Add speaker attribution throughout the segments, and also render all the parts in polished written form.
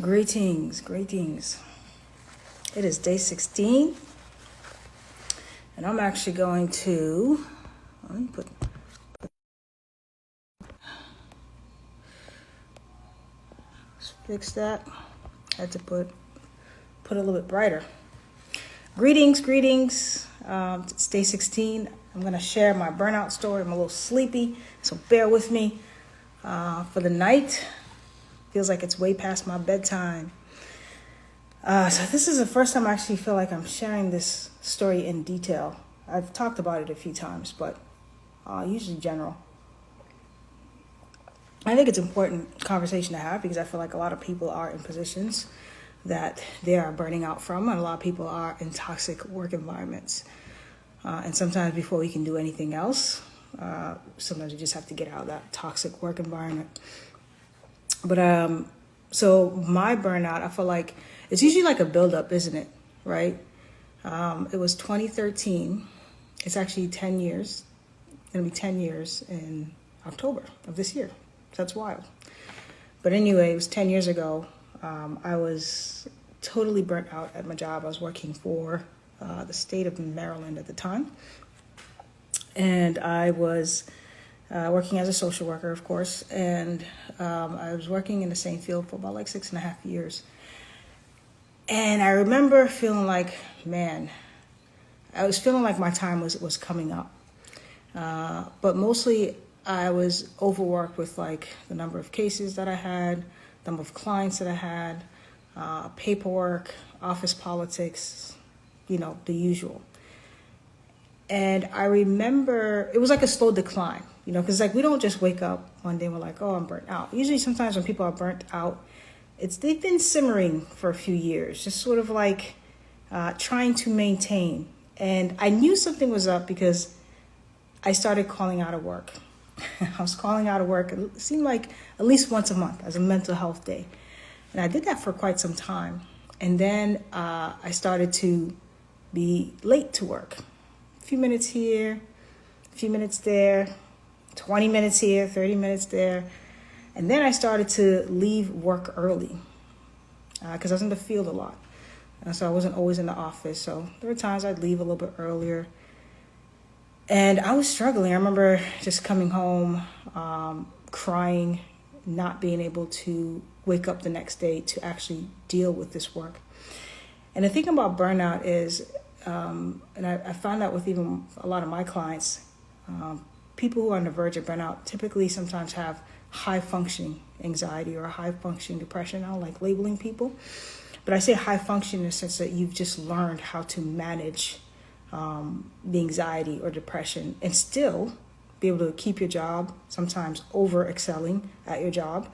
Speaker 1: Greetings, greetings. It is day 16, and I'm actually going to, let me fix that. Had to put a little bit brighter. Greetings. It's day 16. I'm going to share my burnout story. I'm a little sleepy, so bear with me for the night. Feels like it's way past my bedtime. So this is the first time I actually feel like I'm sharing this story in detail. I've talked about it a few times, but usually general. I think it's an important conversation to have because I feel like a lot of people are in positions that they are burning out from, and a lot of people are in toxic work environments. And sometimes before we can do anything else, sometimes we just have to get out of that toxic work environment. But so my burnout, I feel like it's usually like a buildup, isn't it? Right? It was 2013. It's actually 10 years. It's going to be 10 years in October of this year. So that's wild. But anyway, it was 10 years ago. I was totally burnt out at my job. I was working for the state of Maryland at the time. And I was working as a social worker, of course, and I was working in the same field for about like 6.5 years. And I remember feeling like, man, I was feeling like my time was coming up. But mostly I was overworked with like the number of cases that I had, number of clients that I had, paperwork, office politics, the usual. And I remember it was like a slow decline, because like we don't just wake up one day and we're like, oh, I'm burnt out. Usually sometimes when people are burnt out, they've been simmering for a few years, just sort of like trying to maintain. And I knew something was up because I started calling out of work. I was calling out of work. It seemed like at least once a month as a mental health day. And I did that for quite some time. And then I started to be late to work. A few minutes here, a few minutes there, 20 minutes here, 30 minutes there. And then I started to leave work early because I was in the field a lot. So I wasn't always in the office. So there were times I'd leave a little bit earlier. And I was struggling. I remember just coming home, crying, not being able to wake up the next day to actually deal with this work. And the thing about burnout is, and I found out with even a lot of my clients, people who are on the verge of burnout typically sometimes have high functioning anxiety or high functioning depression. I don't like labeling people, but I say high functioning in the sense that you've just learned how to manage the anxiety or depression and still be able to keep your job, sometimes over excelling at your job,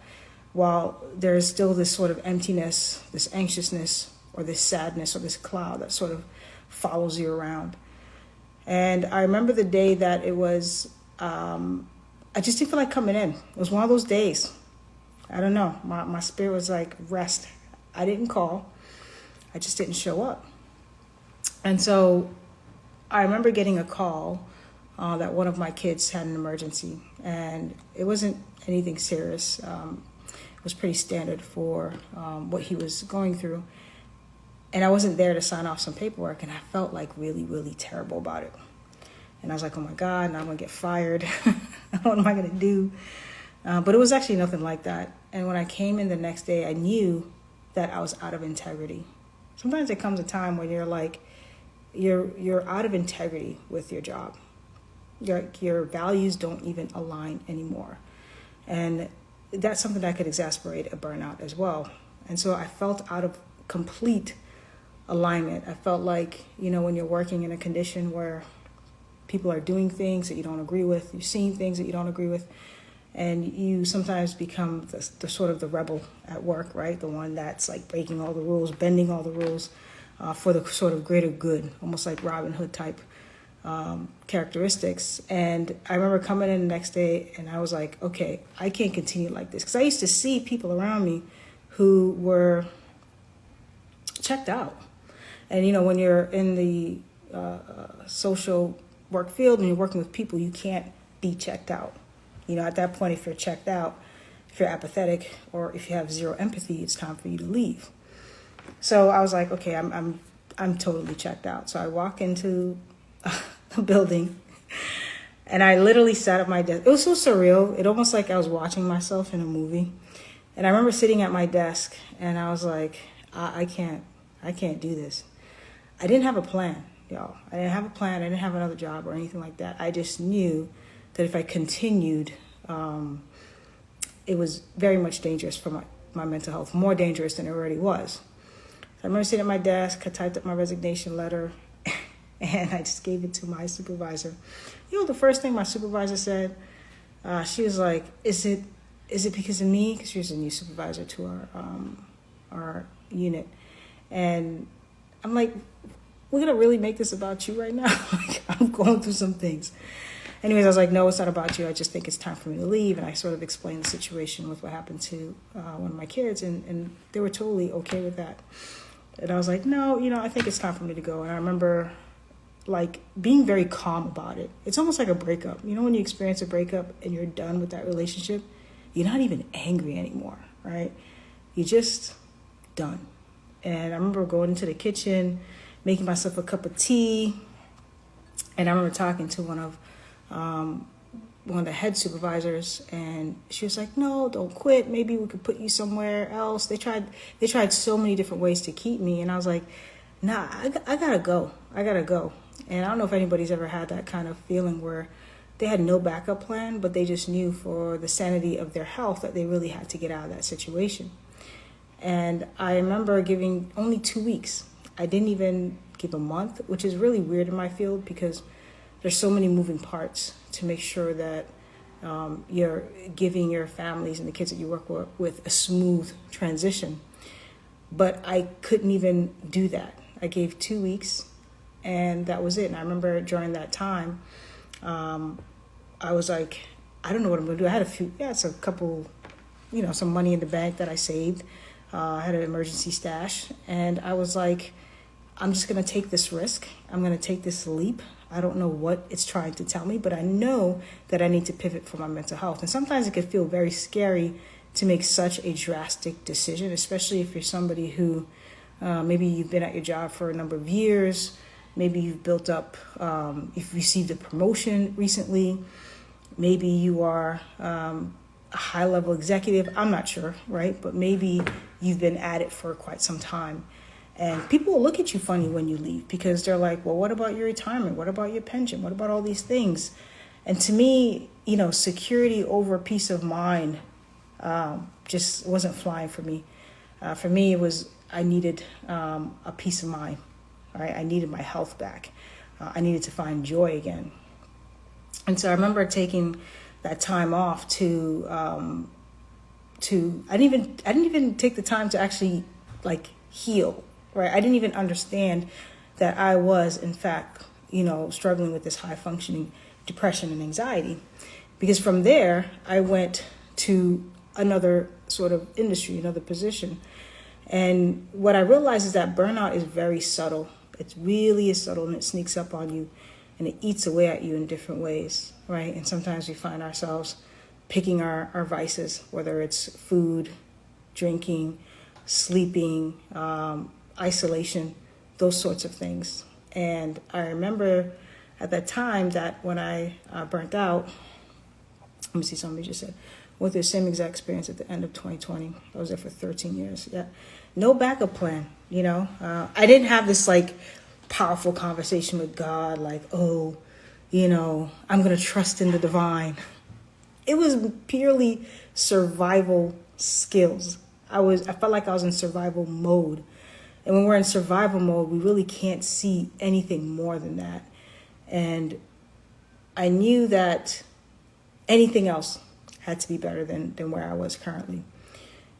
Speaker 1: while there's still this sort of emptiness, this anxiousness, or this sadness, or this cloud that sort of follows you around. And I remember the day that it was, I just didn't feel like coming in. It was one of those days. I don't know. My spirit was like, rest. I didn't call. I just didn't show up. And so I remember getting a call that one of my kids had an emergency. And it wasn't anything serious. It was pretty standard for what he was going through. And I wasn't there to sign off some paperwork, and I felt like really, really terrible about it. And I was like, oh my God, now I'm going to get fired. What am I going to do? But it was actually nothing like that. And when I came in the next day, I knew that I was out of integrity. Sometimes there comes a time when you're like, you're out of integrity with your job. Your values don't even align anymore. And that's something that could exacerbate a burnout as well. And so I felt out of complete alignment. I felt like, when you're working in a condition where people are doing things that you don't agree with, you're seeing things that you don't agree with, and you sometimes become the sort of the rebel at work, right? The one that's like breaking all the rules, bending all the rules for the sort of greater good, almost like Robin Hood type characteristics. And I remember coming in the next day and I was like, okay, I can't continue like this. Because I used to see people around me who were checked out. And, when you're in the social work field and you're working with people, you can't be checked out. At that point, if you're checked out, if you're apathetic or if you have zero empathy, it's time for you to leave. So I was like, okay, I'm totally checked out. So I walk into the building and I literally sat at my desk. It was so surreal. It almost like I was watching myself in a movie. And I remember sitting at my desk and I was like, I can't do this. I didn't have a plan, y'all. I didn't have a plan. I didn't have another job or anything like that. I just knew that if I continued, it was very much dangerous for my mental health, more dangerous than it already was. So I remember sitting at my desk, I typed up my resignation letter, and I just gave it to my supervisor. You know, the first thing my supervisor said, she was like, is it because of me? Because she was a new supervisor to our unit. And I'm like, we're going to really make this about you right now? Like, I'm going through some things. Anyways, I was like, no, it's not about you. I just think it's time for me to leave. And I sort of explained the situation with what happened to one of my kids. And they were totally okay with that. And I was like, no, I think it's time for me to go. And I remember like being very calm about it. It's almost like a breakup. When you experience a breakup and you're done with that relationship, you're not even angry anymore, right? You're just done. And I remember going into the kitchen, making myself a cup of tea. And I remember talking to one of the head supervisors, and she was like, no, don't quit. Maybe we could put you somewhere else. They tried so many different ways to keep me. And I was like, nah, I gotta go. And I don't know if anybody's ever had that kind of feeling where they had no backup plan, but they just knew for the sanity of their health that they really had to get out of that situation. And I remember giving only 2 weeks. I didn't even give a month, which is really weird in my field because there's so many moving parts to make sure that you're giving your families and the kids that you work with a smooth transition. But I couldn't even do that. I gave 2 weeks and that was it. And I remember during that time, I was like, I don't know what I'm going to do. I had a couple, some money in the bank that I saved. I had an emergency stash. And I was like, I'm just going to take this risk. I'm going to take this leap. I don't know what it's trying to tell me, but I know that I need to pivot for my mental health. And sometimes it can feel very scary to make such a drastic decision, especially if you're somebody who maybe you've been at your job for a number of years. Maybe you've built up, you've received a promotion recently. Maybe you are a high-level executive. I'm not sure, right? But maybe you've been at it for quite some time. And people will look at you funny when you leave because they're like, well, what about your retirement? What about your pension? What about all these things? And to me, security over peace of mind just wasn't flying for me. For me, it was I needed a peace of mind. Right? I needed my health back. I needed to find joy again. And so I remember taking that time off to I didn't even take the time to actually heal. Right? I didn't even understand that I was, in fact, struggling with this high functioning depression and anxiety. Because from there, I went to another sort of industry, another position. And what I realized is that burnout is very subtle. It really is subtle, and it sneaks up on you and it eats away at you in different ways, right? And sometimes we find ourselves picking our vices, whether it's food, drinking, sleeping, isolation, those sorts of things. And I remember at that time that when I burnt out, let me see, somebody just said, went through the same exact experience at the end of 2020. I was there for 13 years. Yeah. No backup plan, I didn't have this powerful conversation with God, I'm going to trust in the divine. It was purely survival skills. I felt like I was in survival mode. And when we're in survival mode, we really can't see anything more than that. And I knew that anything else had to be better than where I was currently.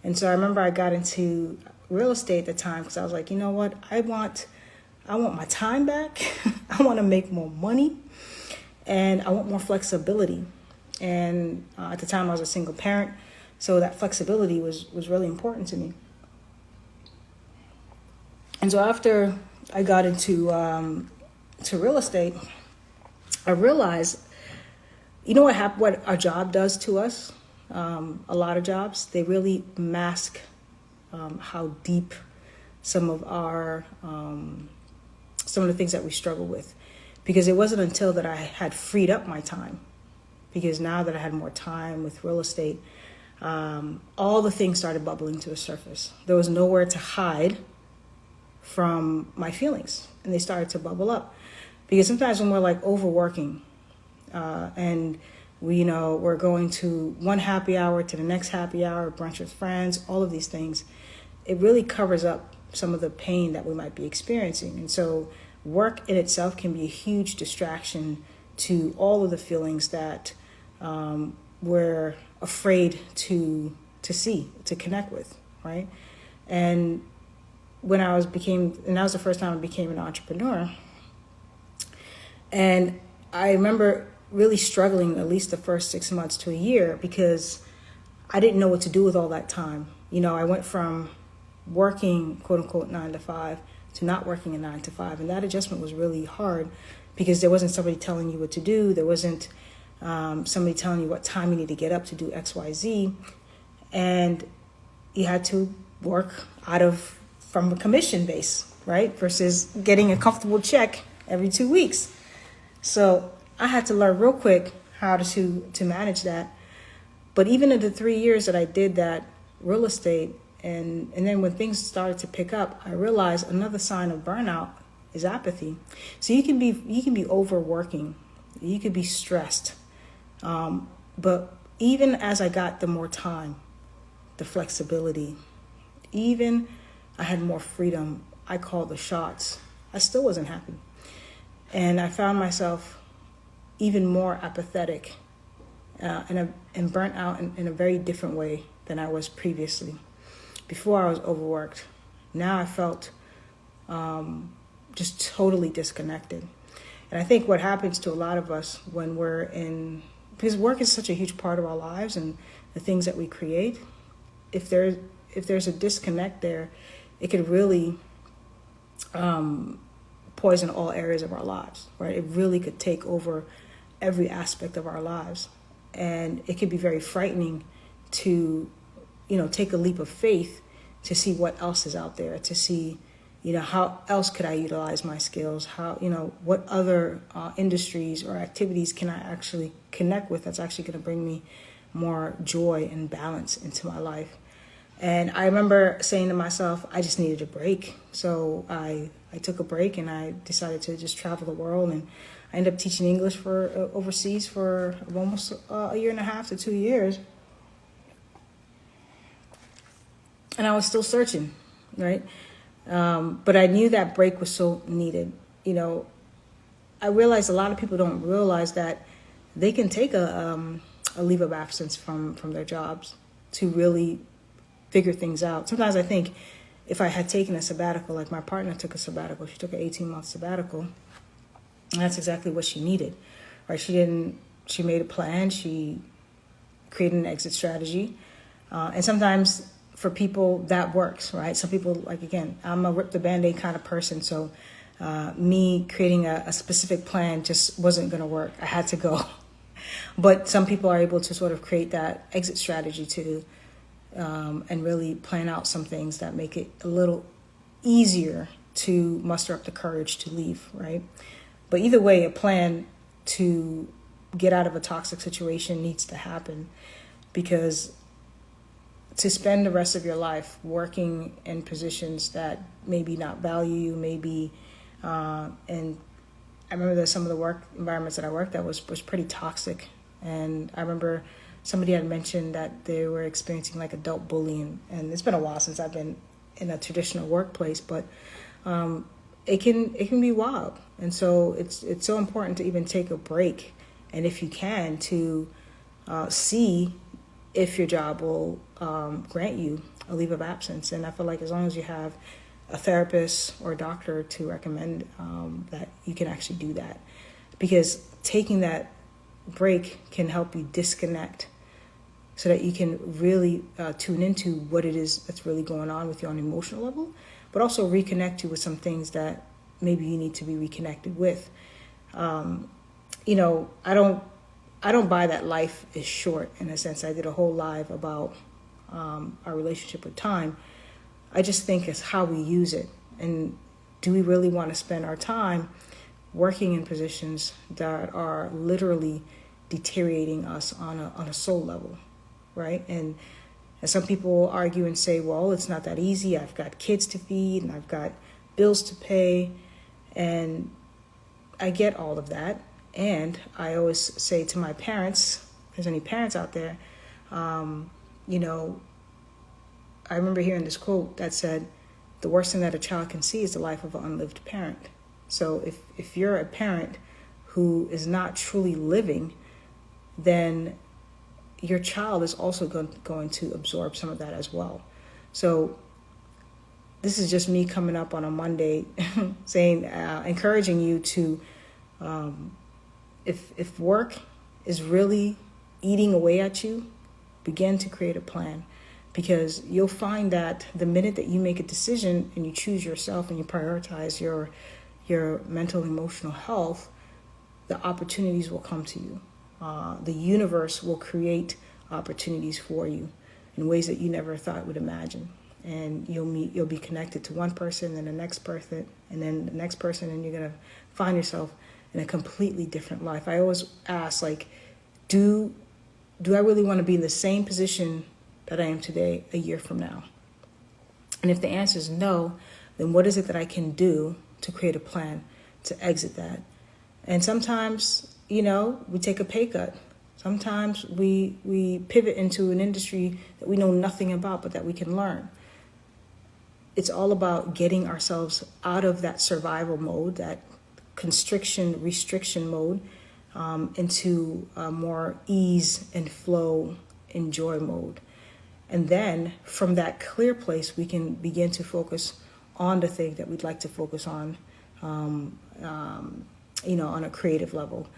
Speaker 1: And so I remember I got into real estate at the time because I was like, you know what? I want my time back. I want to make more money. And I want more flexibility. And at the time I was a single parent. So that flexibility was really important to me. And so after I got into to real estate, I realized, what our job does to us, a lot of jobs, they really mask how deep some of the things that we struggle with. Because it wasn't until that I had freed up my time, because now that I had more time with real estate, all the things started bubbling to the surface. There was nowhere to hide from my feelings, and they started to bubble up. Because sometimes when we're like overworking, and we're going to one happy hour to the next happy hour, brunch with friends, all of these things, it really covers up some of the pain that we might be experiencing. And so work in itself can be a huge distraction to all of the feelings that we're afraid to see, to connect with, right? And that was the first time I became an entrepreneur. And I remember really struggling at least the first 6 months to a year, because I didn't know what to do with all that time. I went from working, quote unquote, 9 to 5 to not working a 9 to 5. And that adjustment was really hard, because there wasn't somebody telling you what to do. There wasn't somebody telling you what time you need to get up to do X, Y, Z. And you had to work from a commission base, right? Versus getting a comfortable check every 2 weeks. So I had to learn real quick how to manage that. But even in the 3 years that I did that real estate, and then when things started to pick up, I realized another sign of burnout is apathy. So you can be overworking, you could be stressed, but even as I got the more time, the flexibility, even I had more freedom, I called the shots, I still wasn't happy. And I found myself even more apathetic and burnt out in a very different way than I was previously. Before, I was overworked. Now I felt just totally disconnected. And I think what happens to a lot of us when because work is such a huge part of our lives and the things that we create, if there's a disconnect there, it could really poison all areas of our lives, right? It really could take over every aspect of our lives. And it could be very frightening to, take a leap of faith to see what else is out there, to see, how else could I utilize my skills? How, what other industries or activities can I actually connect with that's actually going to bring me more joy and balance into my life? And I remember saying to myself, I just needed a break. So I took a break and I decided to just travel the world. And I ended up teaching English for overseas for almost a year and a half to 2 years. And I was still searching, right? But I knew that break was so needed. I realized a lot of people don't realize that they can take a leave of absence from their jobs to really figure things out. Sometimes I think if I had taken a sabbatical, like my partner took a sabbatical, she took an 18-month sabbatical, and that's exactly what she needed, right? She made a plan, she created an exit strategy, and sometimes for people that works, right? Some people, like, again, I'm a rip the Band-Aid kind of person, so me creating a specific plan just wasn't going to work. I had to go. But some people are able to sort of create that exit strategy to and really plan out some things that make it a little easier to muster up the courage to leave, right? But either way, a plan to get out of a toxic situation needs to happen, because to spend the rest of your life working in positions that maybe not value you, maybe, and I remember that some of the work environments that I worked at was pretty toxic. And I remember somebody had mentioned that they were experiencing like adult bullying, and it's been a while since I've been in a traditional workplace, but it can be wild. And so it's so important to even take a break, and if you can, to see if your job will grant you a leave of absence. And I feel like as long as you have a therapist or a doctor to recommend, that you can actually do that, because taking that break can help you disconnect so that you can really tune into what it is that's really going on with you on an emotional level, but also reconnect you with some things that maybe you need to be reconnected with. I don't I don't buy that life is short. In a sense, I did a whole live about our relationship with time. I just think it's how we use it. And do we really want to spend our time working in positions that are literally deteriorating us on a soul level, right? And some people argue and say, well, it's not that easy. I've got kids to feed and I've got bills to pay. And I get all of that. And I always say to my parents, if there's any parents out there, I remember hearing this quote that said, the worst thing that a child can see is the life of an unlived parent. So if you're a parent who is not truly living, then your child is also going to absorb some of that as well. So this is just me coming up on a Monday saying, encouraging you to, if work is really eating away at you, begin to create a plan. Because you'll find that the minute that you make a decision and you choose yourself and you prioritize your mental and emotional health, the opportunities will come to you. The universe will create opportunities for you in ways that you never thought would imagine. And you'll be connected to one person, then the next person, and then the next person, and you're gonna find yourself in a completely different life. I always ask, like, do I really want to be in the same position that I am today a year from now? And if the answer is no, then what is it that I can do to create a plan to exit that? And sometimes, we take a pay cut. Sometimes we pivot into an industry that we know nothing about, but that we can learn. It's all about getting ourselves out of that survival mode, that constriction, restriction mode, into a more ease and flow, enjoy mode. And then from that clear place, we can begin to focus on the thing that we'd like to focus on, on a creative level,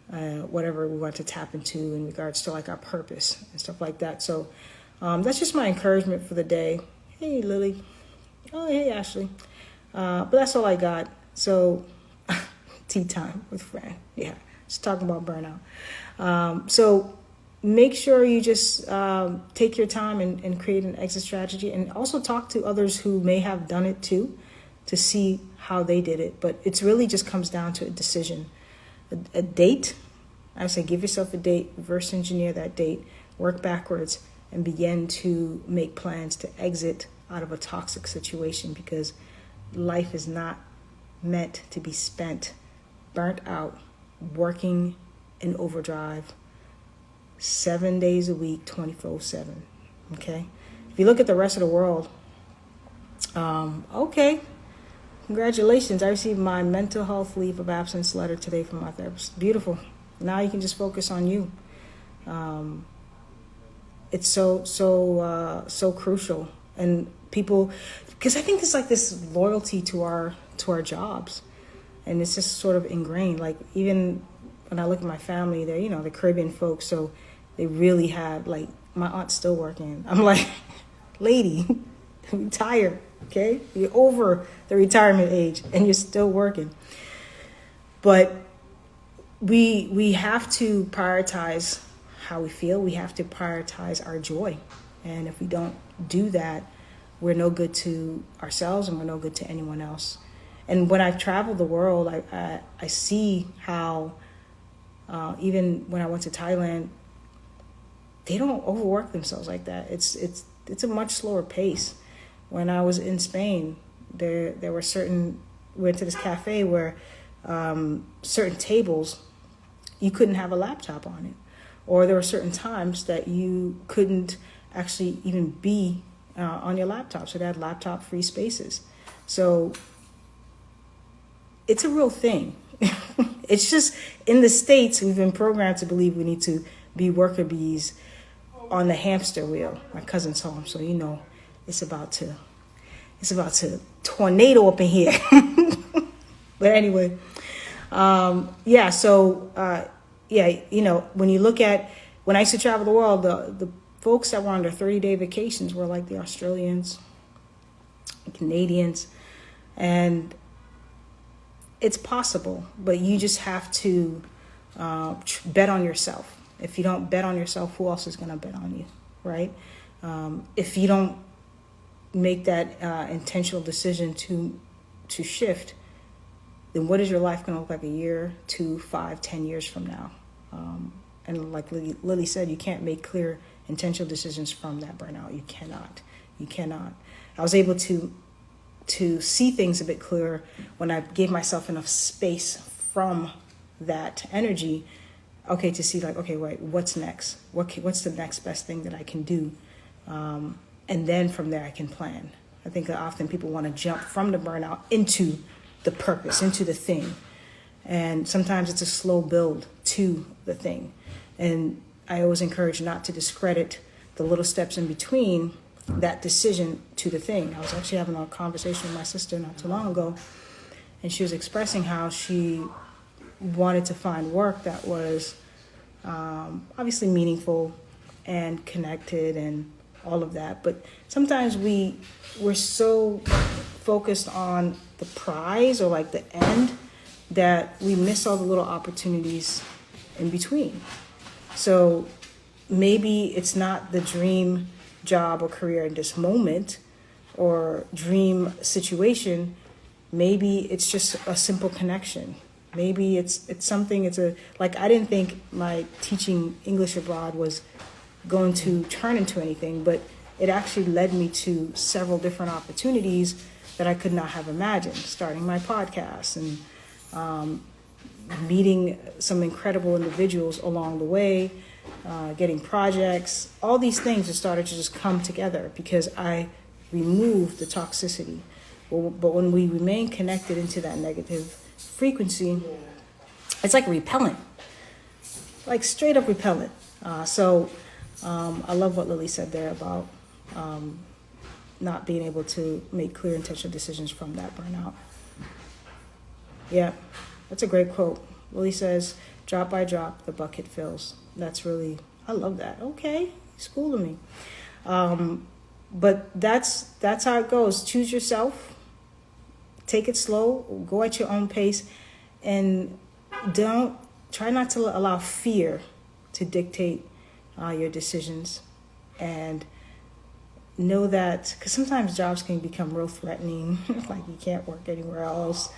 Speaker 1: whatever we want to tap into in regards to like our purpose and stuff like that. So that's just my encouragement for the day. Hey, Lily. Oh, hey, Ashley. But that's all I got. So tea time with Fran. Yeah, just talking about burnout. So make sure you just take your time and create an exit strategy, and also talk to others who may have done it too, to see how they did it. But it's really just comes down to a decision, a date. I say give yourself a date, reverse engineer that date, work backwards, and begin to make plans to exit out of a toxic situation, because life is not meant to be spent burnt out, working in overdrive, 7 days a week, 24/7. Okay. If you look at the rest of the world, okay, congratulations. I received my mental health leave of absence letter today from my therapist. Beautiful. Now you can just focus on you. It's so crucial. And people, because I think there's like this loyalty to our jobs, and it's just sort of ingrained. Like, even when I look at my family, they're the Caribbean folks, so they really have, like, my aunt's still working. I'm like, lady, retire, okay? You're over the retirement age and you're still working. But we have to prioritize how we feel. We have to prioritize our joy. And if we don't do that, we're no good to ourselves and we're no good to anyone else. And when I've traveled the world, I see how even when I went to Thailand, they don't overwork themselves like that. It's a much slower pace. When I was in Spain, there were we went to this cafe where certain tables, you couldn't have a laptop on it. Or there were certain times that you couldn't actually even be on your laptop. So they had laptop-free spaces. So it's a real thing. It's just in the States, we've been programmed to believe we need to be worker bees on the hamster wheel. My cousin's home, so it's about to tornado up in here. But anyway, when I used to travel the world, the folks that were on their 30-day vacations were like the Australians, the Canadians, and it's possible, but you just have to bet on yourself. If you don't bet on yourself, who else is going to bet on you, right? If you don't make that intentional decision to shift, then what is your life going to look like a year, 2, 5, 10 years from now? And like Lily said, you can't make clear intentional decisions from that burnout. You cannot. I was able to see things a bit clearer when I gave myself enough space from that energy, okay, to see like, okay, wait, what's next? What's the next best thing that I can do? And then from there I can plan. I think that often people want to jump from the burnout into the purpose, into the thing. And sometimes it's a slow build to the thing. And I always encourage not to discredit the little steps in between that decision to the thing. I was actually having a conversation with my sister not too long ago, and she was expressing how she wanted to find work that was obviously meaningful and connected and all of that. But sometimes we're so focused on the prize or like the end that we miss all the little opportunities in between. So maybe it's not the dream job or career in this moment or dream situation. Maybe it's just a simple connection. Maybe it's something, I didn't think my teaching English abroad was going to turn into anything, but it actually led me to several different opportunities that I could not have imagined. Starting my podcast and meeting some incredible individuals along the way, getting projects, all these things just started to just come together because I removed the toxicity. But when we remain connected into that negative frequency, it's like repellent, like straight up repellent. So I love what Lily said there about not being able to make clear intentional decisions from that burnout. Yeah, that's a great quote. Lily says, drop by drop, the bucket fills. I love that. Okay, schooling me. But that's how it goes. Choose yourself. Take it slow. Go at your own pace. And try not to allow fear to dictate your decisions. And know that, because sometimes jobs can become real threatening, like you can't work anywhere else.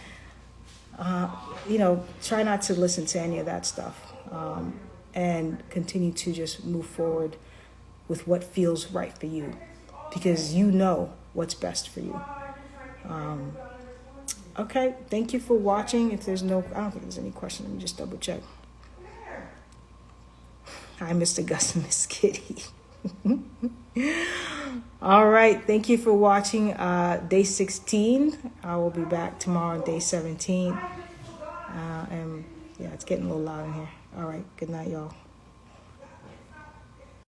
Speaker 1: Try not to listen to any of that stuff, and continue to just move forward with what feels right for you, because you know what's best for you. Okay, thank you for watching. I don't think there's any question. Let me just double check. Hi, Mr. Gus and Miss Kitty. All right, thank you for watching day 16. I will be back tomorrow on day 17. And yeah, it's getting a little loud in here. All right, good night, y'all.